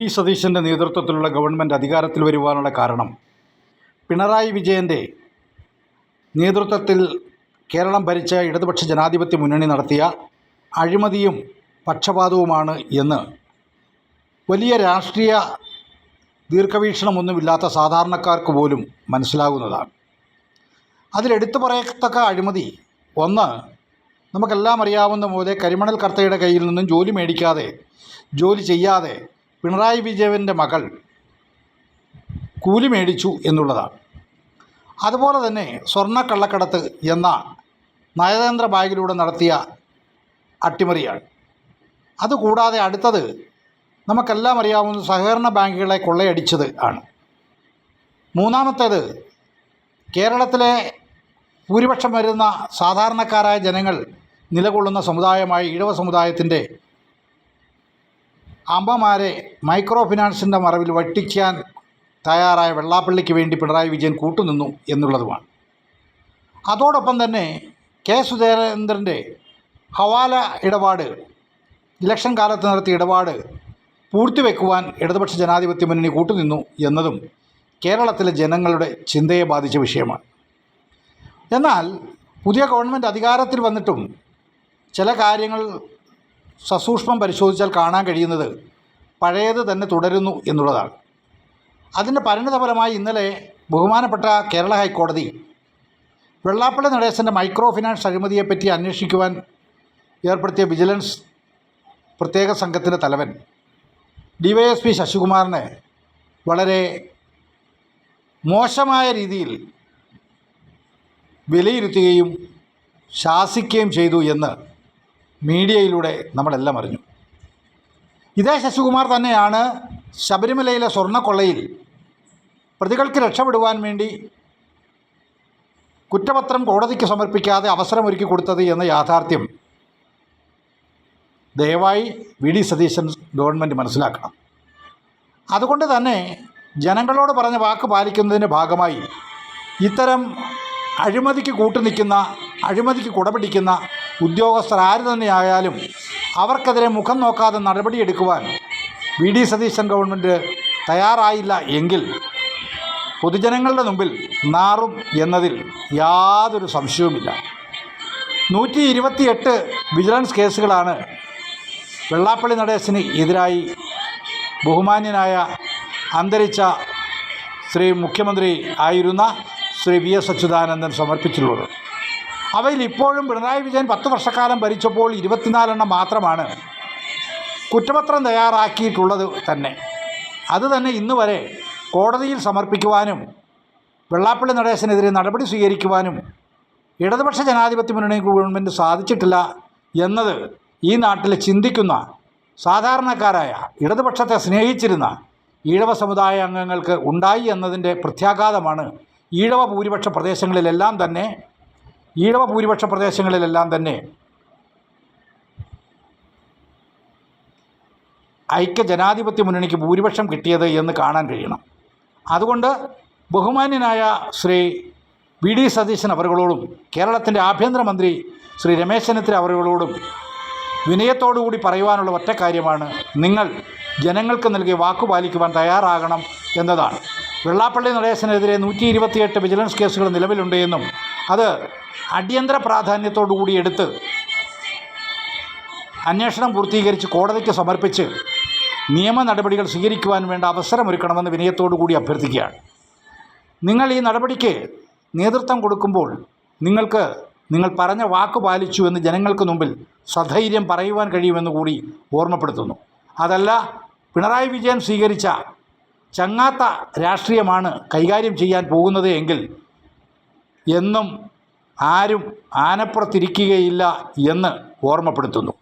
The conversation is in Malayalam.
സതീശൻ്റെ നേതൃത്വത്തിലുള്ള ഗവൺമെൻറ് അധികാരത്തിൽ വരുവാനുള്ള കാരണം പിണറായി വിജയൻ്റെ നേതൃത്വത്തിൽ കേരളം ഭരിച്ച ഇടതുപക്ഷ ജനാധിപത്യ മുന്നണി നടത്തിയ അഴിമതിയും പക്ഷപാതവുമാണ് എന്ന് വലിയ രാഷ്ട്രീയ ദീർഘവീക്ഷണമൊന്നുമില്ലാത്ത സാധാരണക്കാർക്ക് പോലും മനസ്സിലാകുന്നതാണ്. അതിലെടുത്തു പറയത്തക്ക അഴിമതി ഒന്ന്, നമുക്കെല്ലാം അറിയാവുന്ന പോലെ കരിമണൽ കർത്തയുടെ കയ്യിൽ നിന്നും ജോലി മേടിക്കാതെ, ജോലി ചെയ്യാതെ പിണറായി വിജയൻ്റെ മകൾ കൂലി മേടിച്ചു എന്നുള്ളതാണ്. അതുപോലെ തന്നെ സ്വർണ്ണക്കള്ളക്കടത്ത് എന്ന നയതന്ത്ര ബാങ്കിലൂടെ നടത്തിയ അട്ടിമറിയാണ്. അതുകൂടാതെ അടുത്തത് നമുക്കെല്ലാം അറിയാവുന്ന സഹകരണ ബാങ്കുകളെ കൊള്ളയടിച്ചത് ആണ്. മൂന്നാമത്തേത് കേരളത്തിലെ ഭൂരിപക്ഷം വരുന്ന സാധാരണക്കാരായ ജനങ്ങൾ നിലകൊള്ളുന്ന സമുദായമായ ഈഴവ സമുദായത്തിൻ്റെ അമ്മമാരെ മൈക്രോ ഫിനാൻസിൻ്റെ മറവിൽ വട്ടിക്കാൻ തയ്യാറായ വെള്ളാപ്പള്ളിക്ക് വേണ്ടി പിണറായി വിജയൻ കൂട്ടുനിന്നു എന്നുള്ളതുമാണ്. അതോടൊപ്പം തന്നെ കെ സുരേന്ദ്രൻ്റെ ഹവാല ഇടപാട്, ഇലക്ഷൻ കാലത്ത് നടത്തിയ ഇടപാട് പൂഴ്ത്തിവെക്കുവാൻ ഇടതുപക്ഷ ജനാധിപത്യ മുന്നണി കൂട്ടുനിന്നു എന്നതും കേരളത്തിലെ ജനങ്ങളുടെ ചിന്തയെ ബാധിച്ച വിഷയമാണ്. എന്നാൽ പുതിയ ഗവൺമെൻറ് അധികാരത്തിൽ വന്നിട്ടും ചില കാര്യങ്ങൾ സസൂക്ഷ്മം പരിശോധിച്ചാൽ കാണാൻ കഴിയുന്നത് പഴയത് തന്നെ തുടരുന്നു എന്നുള്ളതാണ്. അതിൻ്റെ പരിണിതഫലമായി ഇന്നലെ ബഹുമാനപ്പെട്ട കേരള ഹൈക്കോടതി വെള്ളാപ്പള്ളി നടേശൻ്റെ മൈക്രോ ഫിനാൻസ് അഴിമതിയെപ്പറ്റി അന്വേഷിക്കുവാൻ ഏർപ്പെടുത്തിയ വിജിലൻസ് പ്രത്യേക സംഘത്തിൻ്റെ തലവൻ DYSP ശശികുമാറിനെ വളരെ മോശമായ രീതിയിൽ വിലയിരുത്തുകയും ശാസിക്കുകയും ചെയ്തു എന്ന് മീഡിയയിലൂടെ നമ്മളെല്ലാം അറിഞ്ഞു. ഇതേ ശശികുമാർ തന്നെയാണ് ശബരിമലയിലെ സ്വർണ്ണക്കൊള്ളയിൽ പ്രതികൾക്ക് രക്ഷപ്പെടുവാൻ വേണ്ടി കുറ്റപത്രം കോടതിക്ക് സമർപ്പിക്കാതെ അവസരമൊരുക്കി കൊടുത്തത് എന്ന യാഥാർത്ഥ്യം ദയവായി VD സതീശൻ ഗവൺമെൻറ് മനസ്സിലാക്കണം. അതുകൊണ്ട് തന്നെ ജനങ്ങളോട് പറഞ്ഞ വാക്ക് പാലിക്കുന്നതിൻ്റെ ഭാഗമായി ഇത്തരം അഴിമതിക്ക് കൂട്ടുനിൽക്കുന്ന, അഴിമതിക്ക് കുടപിടിക്കുന്ന ഉദ്യോഗസ്ഥർ ആര് തന്നെയായാലും അവർക്കെതിരെ മുഖം നോക്കാതെ നടപടിയെടുക്കുവാൻ VD സതീശൻ ഗവൺമെൻറ് തയ്യാറായില്ല എങ്കിൽ പൊതുജനങ്ങളുടെ മുമ്പിൽ നാറും എന്നതിൽ യാതൊരു സംശയവുമില്ല. 128 വിജിലൻസ് കേസുകളാണ് വെള്ളാപ്പള്ളി നടേശന് എതിരായി ബഹുമാന്യനായ അന്തരിച്ച ശ്രീ മുഖ്യമന്ത്രി ആയിരുന്ന ശ്രീ VS അച്യുതാനന്ദൻ സമർപ്പിച്ചിട്ടുള്ളത്. അവയിൽ ഇപ്പോഴും പിണറായി വിജയൻ 10 വർഷക്കാലം ഭരിച്ചപ്പോൾ 24 എണ്ണം മാത്രമാണ് കുറ്റപത്രം തയ്യാറാക്കിയിട്ടുള്ളത് തന്നെ. അതുതന്നെ ഇന്ന് വരെ കോടതിയിൽ സമർപ്പിക്കുവാനും വെള്ളാപ്പള്ളി നടേശനെതിരെ നടപടി സ്വീകരിക്കുവാനും ഇടതുപക്ഷ ജനാധിപത്യ മുന്നണി ഗവൺമെൻറ് സാധിച്ചിട്ടില്ല എന്നത് ഈ നാട്ടിൽ ചിന്തിക്കുന്ന സാധാരണക്കാരായ ഇടതുപക്ഷത്തെ സ്നേഹിച്ചിരുന്ന ഈഴവ സമുദായ അംഗങ്ങൾക്ക് ഉണ്ടായി എന്നതിൻ്റെ പ്രത്യാഘാതമാണ് ഈഴവ ഭൂരിപക്ഷ പ്രദേശങ്ങളിലെല്ലാം തന്നെ ഐക്യ ജനാധിപത്യ മുന്നണിക്ക് ഭൂരിപക്ഷം കിട്ടിയത് എന്ന് കാണാൻ കഴിയണം. അതുകൊണ്ട് ബഹുമാന്യനായ ശ്രീ VD സതീശൻ അവരുകളോടും കേരളത്തിൻ്റെ ആഭ്യന്തരമന്ത്രി ശ്രീ രമേശ് ചെന്നിത്തല അവരുകളോടും വിനയത്തോടുകൂടി പറയുവാനുള്ള ഒറ്റ കാര്യമാണ്, നിങ്ങൾ ജനങ്ങൾക്ക് നൽകിയ വാക്കു പാലിക്കുവാൻ തയ്യാറാകണം എന്നതാണ്. വെള്ളാപ്പള്ളി നടേശനെതിരെ 128 വിജിലൻസ് കേസുകൾ നിലവിലുണ്ട് എന്നും അത് അടിയന്തര പ്രാധാന്യത്തോടുകൂടി എടുത്ത് അന്വേഷണം പൂർത്തീകരിച്ച് കോടതിക്ക് സമർപ്പിച്ച് നിയമ നടപടികൾ സ്വീകരിക്കുവാൻ വേണ്ട അവസരമൊരുക്കണമെന്ന് വിനയത്തോടുകൂടി അഭ്യർത്ഥിക്കുകയാണ്. നിങ്ങൾ ഈ നടപടിക്ക് നേതൃത്വം കൊടുക്കുമ്പോൾ നിങ്ങൾ പറഞ്ഞ വാക്ക് പാലിച്ചു എന്ന് ജനങ്ങൾക്ക് മുമ്പിൽ സധൈര്യം പറയുവാൻ കഴിയുമെന്ന് കൂടി ഓർമ്മപ്പെടുത്തുന്നു. അതല്ല, പിണറായി വിജയൻ സ്വീകരിച്ച ചങ്ങാത്ത രാഷ്ട്രീയമാണ് കൈകാര്യം ചെയ്യാൻ പോകുന്നത് എങ്കിൽ എന്നും ആരും ആനപ്പുറത്തിരിക്കുകയില്ല എന്ന് ഓർമ്മപ്പെടുത്തുന്നു.